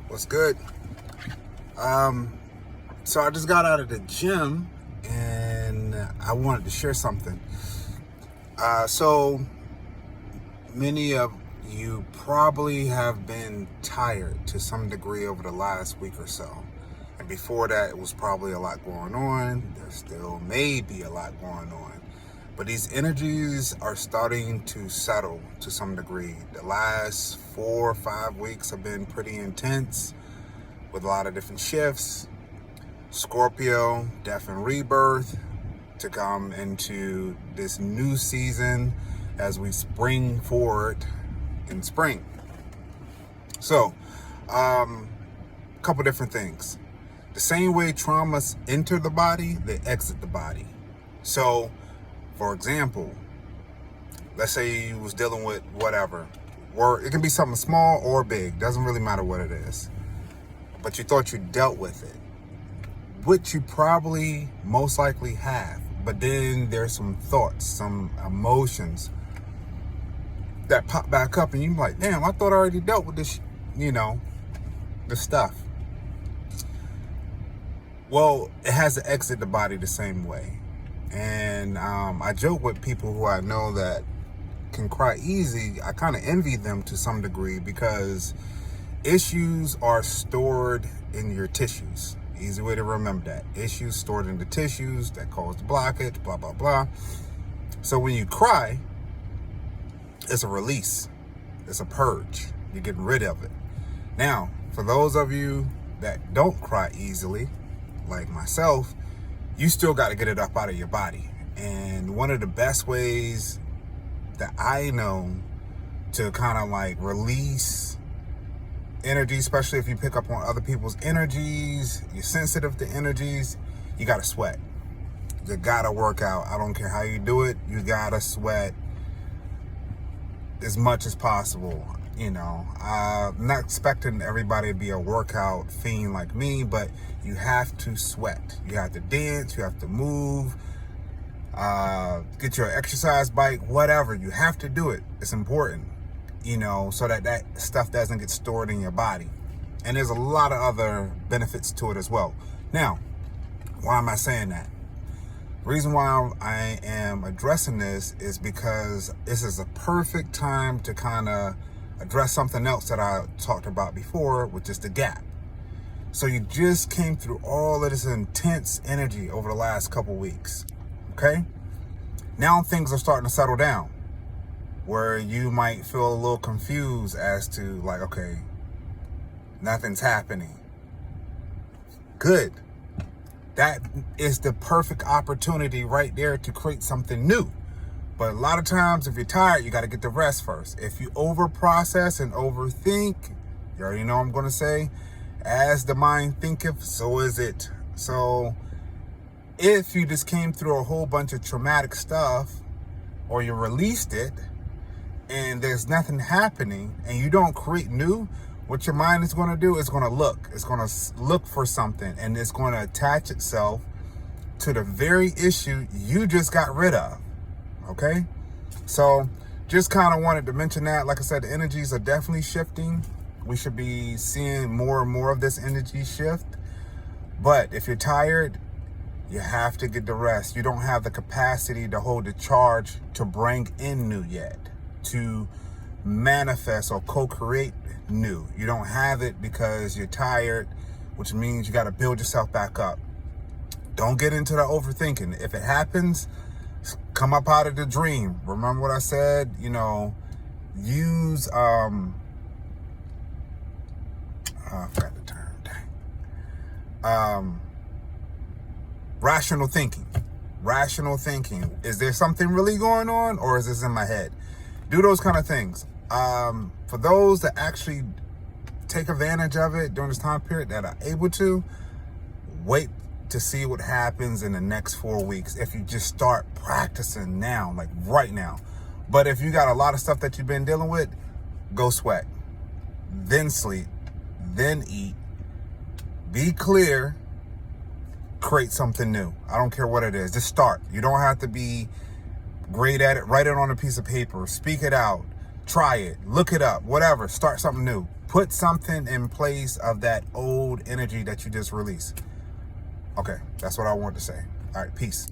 What's good? So I just got out of the gym and I wanted to share something. So many of you probably have been tired to some degree over the last week or so. And before that, it was probably a lot going on. There still may be a lot going on. But these energies are starting to settle to some degree. The last 4 or 5 weeks have been pretty intense with a lot of different shifts. Scorpio, death and rebirth to come into this new season as we spring forward in spring. So, a couple different things. The same way traumas enter the body, they exit the body. So, for example, let's say you was dealing with whatever, or it can be something small or big, doesn't really matter what it is, but you thought you dealt with it, which you probably most likely have, but then there's some thoughts, some emotions that pop back up and you're like, damn, I thought I already dealt with this, the stuff. Well, it has to exit the body the same way. And I joke with people who I know that can cry easy. I kind of envy them to some degree because issues are stored in your tissues. Easy way to remember that. Issues stored in the tissues that cause the blockage, blah, blah, blah. So when you cry, it's a release. It's a purge. You're getting rid of it. Now, for those of you that don't cry easily, like myself, you still got to get it up out of your body. And one of the best ways that I know to kind of like release energy, especially if you pick up on other people's energies, you're sensitive to energies, you got to sweat. You got to work out. I don't care how you do it. You got to sweat as much as possible. I'm not expecting everybody to be a workout fiend like me, but you have to sweat. You have to dance, you have to move, get your exercise bike, whatever. You have to do it. It's important, so that stuff doesn't get stored in your body. And there's a lot of other benefits to it as well. Now, why am I saying that? The reason why I am addressing this is because this is a perfect time to kind of address something else that I talked about before, which is the gap. So you just came through all of this intense energy over the last couple weeks, okay? Now things are starting to settle down, where you might feel a little confused as to like, okay, nothing's happening. Good. That is the perfect opportunity right there to create something new. But a lot of times, if you're tired, you got to get the rest first. If you over-process and overthink, you already know what I'm going to say, as the mind thinketh, so is it. So if you just came through a whole bunch of traumatic stuff, or you released it, and there's nothing happening, and you don't create new, what your mind is going to do is going to look. It's going to look for something, and it's going to attach itself to the very issue you just got rid of. Okay, so just kind of wanted to mention that. Like I said, the energies are definitely shifting. We should be seeing more and more of this energy shift. But if you're tired, you have to get the rest. You don't have the capacity to hold the charge to bring in new yet, to manifest or co-create new. You don't have it because you're tired, which means you got to build yourself back up. Don't get into the overthinking. If it happens, come up out of the dream. Remember what I said? Use I forgot the term. Dang. Rational thinking. Rational thinking. Is there something really going on, or is this in my head? Do those kind of things. For those that actually take advantage of it during this time period that are able to, wait to see what happens in the next 4 weeks if you just start practicing now, like right now. But if you got a lot of stuff that you've been dealing with, go sweat, then sleep, then eat, be clear, create something new. I don't care what it is, just start. You don't have to be great at it. Write it on a piece of paper, speak it out, Try it, look it up, whatever, start something new. Put something in place of that old energy that you just released. Okay, that's what I want to say. All right, peace.